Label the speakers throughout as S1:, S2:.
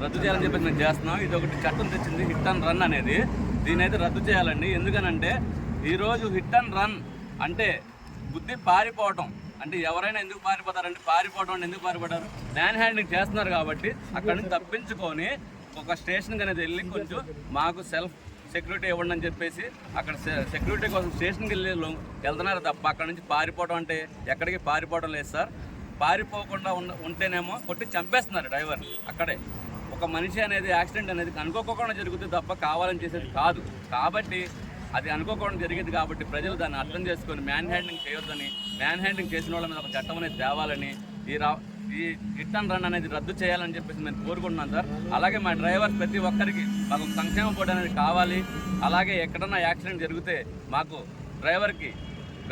S1: రద్దు చేయాలని చెప్పేసి మేము చేస్తున్నాం. ఇది ఒకటి చట్టం తెచ్చింది హిట్ అండ్ రన్ అనేది. దీని అయితే రద్దు చేయాలండి. ఎందుకనంటే ఈరోజు హిట్ అండ్ రన్ అంటే బుద్ధి పారిపోవటం. అంటే ఎవరైనా ఎందుకు పారిపోతారంటే పారిపోవడం అంటే ఎందుకు పారిపోతారు? మ్యాన్ హ్యాండింగ్ చేస్తున్నారు కాబట్టి అక్కడి నుంచి తప్పించుకొని ఒక స్టేషన్కి అనేది వెళ్ళి కొంచెం మాకు సెల్ఫ్ సెక్యూరిటీ ఇవ్వండి అని చెప్పేసి అక్కడ సెక్యూరిటీ కోసం స్టేషన్కి వెళ్తున్నారు తప్ప అక్కడ నుంచి పారిపోవడం అంటే ఎక్కడికి పారిపోవడం లేదు సార్. పారిపోకుండా ఉంటేనేమో కొట్టి చంపేస్తున్నారు డ్రైవర్. అక్కడే ఒక మనిషి అనేది యాక్సిడెంట్ అనేది అనుకోకుండా జరుగుతుంది తప్ప కావాలని చేసేది కాదు. కాబట్టి అది అనుకోకుండా జరిగింది కాబట్టి ప్రజలు దాన్ని అర్థం చేసుకొని మ్యాన్ హ్యాండింగ్ చేయొద్దని, మ్యాన్ హ్యాండింగ్ చేసిన వాళ్ళ మీద ఒక చట్టం అనేది తేవాలని, ఈ హిట్ అండ్ రన్ అనేది రద్దు చేయాలని చెప్పేసి మేము కోరుకుంటున్నాం సార్. అలాగే మా డ్రైవర్స్ ప్రతి ఒక్కరికి మాకు సంక్షేమ బోర్డు అనేది కావాలి. అలాగే ఎక్కడన్నా యాక్సిడెంట్ జరిగితే మాకు డ్రైవర్కి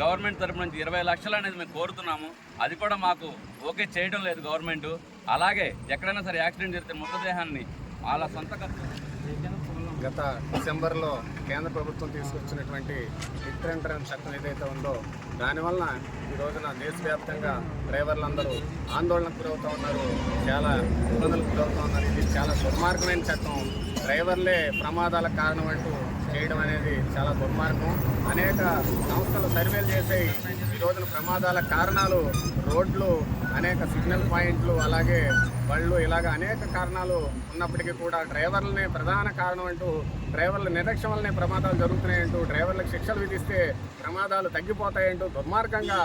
S1: గవర్నమెంట్ తరఫు నుంచి 20 లక్షలు అనేది మేము కోరుతున్నాము. అది కూడా మాకు ఓకే చేయడం లేదు గవర్నమెంట్. అలాగే ఎక్కడైనా సరే యాక్సిడెంట్ జరిగితే మృతదేహాన్ని వాళ్ళ సొంత ఖర్చు.
S2: గత డిసెంబర్లో కేంద్ర ప్రభుత్వం తీసుకొచ్చినటువంటి హిట్ అండ్ రన్ చట్టం ఏదైతే ఉందో దానివల్ల ఈ రోజున దేశవ్యాప్తంగా డ్రైవర్లందరూ ఆందోళనకు గురవుతూ ఉన్నారు, చాలా ఇబ్బందులకు గురవుతూ ఉన్నారు. ఇది చాలా దుర్మార్గమైన చట్టం. డ్రైవర్లే ప్రమాదాలకు కారణం అంటూ చేయడం అనేది చాలా దుర్మార్గం. అనేక సంస్థలు సర్వేలు చేసాయి. ఈ రోజున ప్రమాదాల కారణాలు రోడ్లు, అనేక సిగ్నల్ పాయింట్లు, అలాగే బళ్ళు, ఇలాగ అనేక కారణాలు ఉన్నప్పటికీ కూడా డ్రైవర్లనే ప్రధాన కారణం అంటూ, డ్రైవర్ల నిర్లక్ష్యం వల్లనే ప్రమాదాలు జరుగుతున్నాయంటూ, డ్రైవర్లకు శిక్షలు విధిస్తే ప్రమాదాలు తగ్గిపోతాయంటూ దుర్మార్గంగా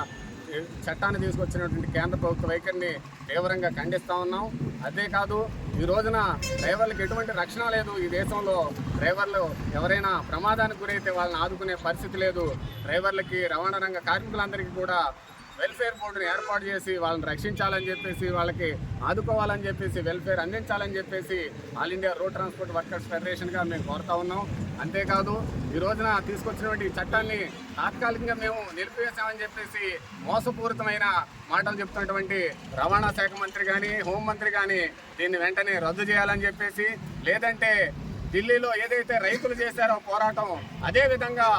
S2: చట్టాన్ని తీసుకొచ్చినటువంటి కేంద్ర ప్రభుత్వ వైఖరిని తీవ్రంగా ఖండిస్తూ ఉన్నాం. అంతేకాదు ఈ రోజున డ్రైవర్లకు ఎటువంటి రక్షణ లేదు. ఈ దేశంలో డ్రైవర్లు ఎవరైనా ప్రమాదానికి గురైతే వాళ్ళని ఆదుకునే పరిస్థితి లేదు. డ్రైవర్లకి, రవాణా రంగ కార్మికులందరికీ కూడా వెల్ఫేర్ బోర్డుని ఏర్పాటు చేసి వాళ్ళని రక్షించాలని చెప్పేసి, వాళ్ళకి ఆదుకోవాలని చెప్పేసి, వెల్ఫేర్ అందించాలని చెప్పేసి all India road transport workers ఫెడరేషన్గా మేము కోరుతా ఉన్నాం. అంతేకాదు ఈ రోజున తీసుకొచ్చినటువంటి చట్టాన్ని తాత్కాలికంగా మేము నిలిపివేశామని చెప్పేసి మోసపూరితమైన మాటలు చెప్తున్నటువంటి రవాణా శాఖ మంత్రి కానీ, హోంమంత్రి కానీ దీన్ని వెంటనే రద్దు చేయాలని చెప్పేసి, లేదంటే ఢిల్లీలో ఏదైతే రైతులు చేశారో పోరాటం, అదేవిధంగా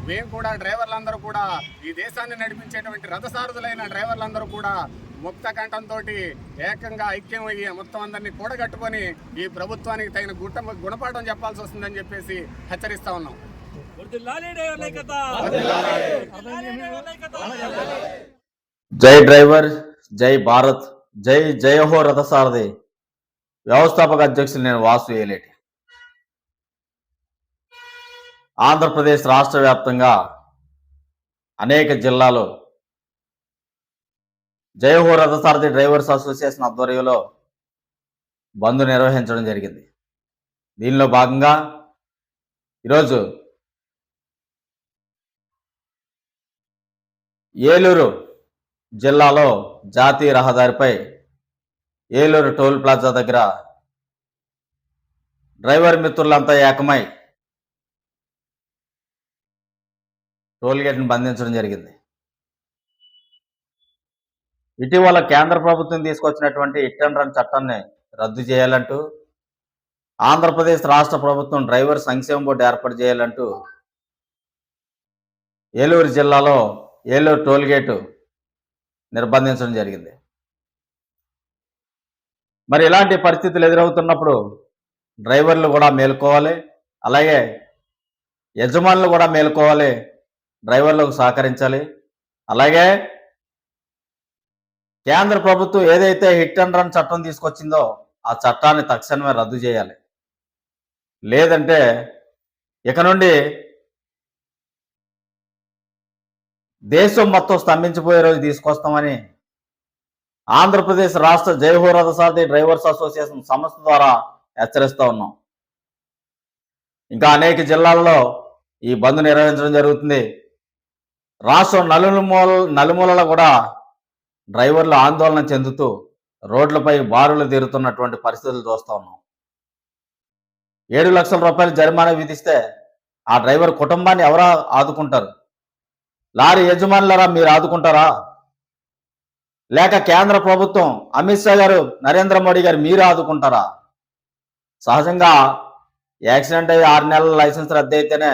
S2: మేము కూడా డ్రైవర్లందరూ కూడా ఈ దేశాన్ని నడిపించేటువంటి రథసారథులైన డ్రైవర్లందరూ కూడా ముక్త కంఠంతో ఏకంగా ఐక్యమయ్యి మొత్తం అందరినీ కూడగట్టుకొని ఈ ప్రభుత్వానికి తగిన గుణపాఠం చెప్పాల్సి వస్తుందని చెప్పేసి హెచ్చరిస్తా ఉన్నాం.
S3: జై డ్రైవర్, జై భారత్, జై జయహో రథసారథి. వ్యవస్థాపక అధ్యక్షులు నేను వాసు ఏలేటి. ఆంధ్రప్రదేశ్ రాష్ట్ర వ్యాప్తంగా అనేక జిల్లాలో జయహో రథసారథి డ్రైవర్స్ అసోసియేషన్ ఆధ్వర్యంలో బంద్ నిర్వహించడం జరిగింది. దీనిలో భాగంగా ఈరోజు ఏలూరు జిల్లాలో జాతీయ రహదారిపై ఏలూరు టోల్ ప్లాజా దగ్గర డ్రైవర్ మిత్రులంతా ఏకమై టోల్ గేట్ను బంధించడం జరిగింది. ఇటీవల కేంద్ర ప్రభుత్వం తీసుకొచ్చినటువంటి హిట్ అండ్ రన్ చట్టాన్ని రద్దు చేయాలంటూ, ఆంధ్రప్రదేశ్ రాష్ట్ర ప్రభుత్వం డ్రైవర్ సంక్షేమ బోర్డు ఏర్పాటు చేయాలంటూ ఏలూరు జిల్లాలో ఏలూరు టోల్ గేటు నిర్బంధించడం జరిగింది. మరి ఇలాంటి పరిస్థితులు ఎదురవుతున్నప్పుడు డ్రైవర్లు కూడా మేలుకోవాలి, అలాగే యజమానులు కూడా మేలుకోవాలి, డ్రైవర్లకు సహకరించాలి. అలాగే కేంద్ర ప్రభుత్వం ఏదైతే హిట్ అండ్ రన్ చట్టం తీసుకొచ్చిందో ఆ చట్టాన్ని తక్షణమే రద్దు చేయాలి. లేదంటే ఇక నుండి దేశం మొత్తం స్తంభించిపోయే రోజు తీసుకొస్తామని ఆంధ్రప్రదేశ్ రాష్ట్ర జయహో రథసారథి డ్రైవర్స్ అసోసియేషన్ సంస్థ ద్వారా హెచ్చరిస్తూ ఉన్నాం. ఇంకా అనేక జిల్లాల్లో ఈ బంద్ నిర్వహించడం జరుగుతుంది. రాష్ట్రం నలుమూలల కూడా డ్రైవర్లు ఆందోళన చెందుతూ రోడ్లపై బారులు తీరుతున్నటువంటి పరిస్థితులు చూస్తూ ఉన్నాం. 7,00,000 జరిమానా విధిస్తే ఆ డ్రైవర్ కుటుంబాన్ని ఎవరు ఆదుకుంటారు? లారీ యజమానులారా మీరు ఆదుకుంటారా? లేక కేంద్ర ప్రభుత్వం అమిత్ షా గారు, నరేంద్ర మోడీ గారు మీరు ఆదుకుంటారా? సహజంగా యాక్సిడెంట్ అయ్యి 6 నెలల లైసెన్స్ రద్దు అయితేనే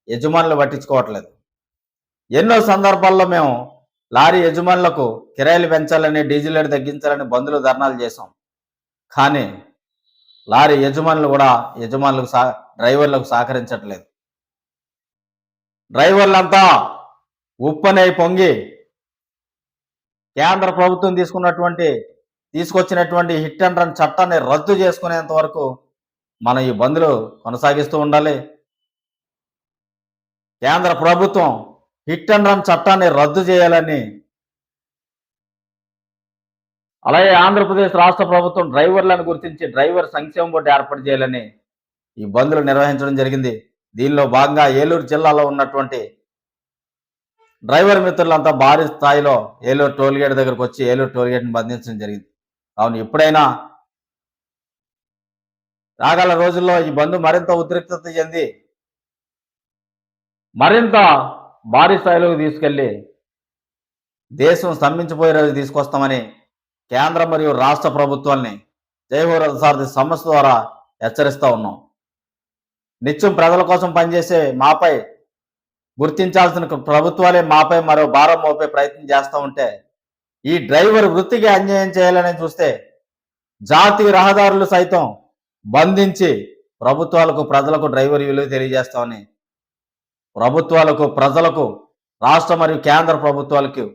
S3: యజమానులు పట్టించుకోవట్లేదు. ఎన్నో సందర్భాల్లో మేము లారీ యజమానులకు కిరాయిలు పెంచాలని, డీజిల్ రేటు తగ్గించాలని బంధులు ధర్నాలు చేసాం. కానీ లారీ యజమానులు కూడా డ్రైవర్లకు సహకరించట్లేదు. డ్రైవర్లంతా ఉప్పనై పొంగి కేంద్ర ప్రభుత్వం తీసుకొచ్చినటువంటి హిట్ అండ్ రన్ చట్టాన్ని రద్దు చేసుకునేంత వరకు మనం ఈ బంద్లు కొనసాగిస్తూ ఉండాలి. కేంద్ర ప్రభుత్వం హిట్ అండ్ రన్ చట్టాన్ని రద్దు చేయాలని, అలాగే ఆంధ్రప్రదేశ్ రాష్ట్ర ప్రభుత్వం డ్రైవర్లను గుర్తించి డ్రైవర్ సంక్షేమ బోర్డు ఏర్పాటు చేయాలని ఈ బంద్లు నిర్వహించడం జరిగింది. దీనిలో భాగంగా ఏలూరు జిల్లాలో ఉన్నటువంటి డ్రైవర్ మిత్రులంతా భారీ స్థాయిలో ఏలూరు టోల్గేట్ దగ్గరకు వచ్చి ఏలూరు టోల్గేట్ని బంధించడం జరిగింది. కావున ఎప్పుడైనా రాగల రోజుల్లో ఈ బంద్ మరింత ఉద్రిక్తత చెంది మరింత భారీ స్థాయిలోకి తీసుకెళ్లి దేశం స్తంభించిపోయే రోజు తీసుకొస్తామని కేంద్ర మరియు రాష్ట్ర ప్రభుత్వాల్ని జై హో రథసారథి సంస్థ ద్వారా హెచ్చరిస్తూ ఉన్నాం. నిత్యం ప్రజల కోసం పనిచేసే మాపై గుర్తించాల్సిన ప్రభుత్వాలే మాపై మరో భారం మోపే ప్రయత్నం చేస్తూ ఉంటే, ఈ డ్రైవర్ వృత్తికి అన్యాయం చేయాలని చూస్తే జాతీయ రహదారులు సైతం బంధించి ప్రభుత్వాలకు, ప్రజలకు డ్రైవర్ విలువ తెలియజేస్తామని ప్రభుత్వాలకు, ప్రజలకు, రాష్ట్ర మరియు కేంద్ర ప్రభుత్వాలకు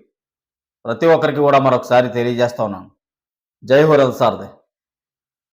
S3: ప్రతి ఒక్కరికి కూడా మరొకసారి తెలియజేస్తా ఉన్నాను. జై హో రథసారథి.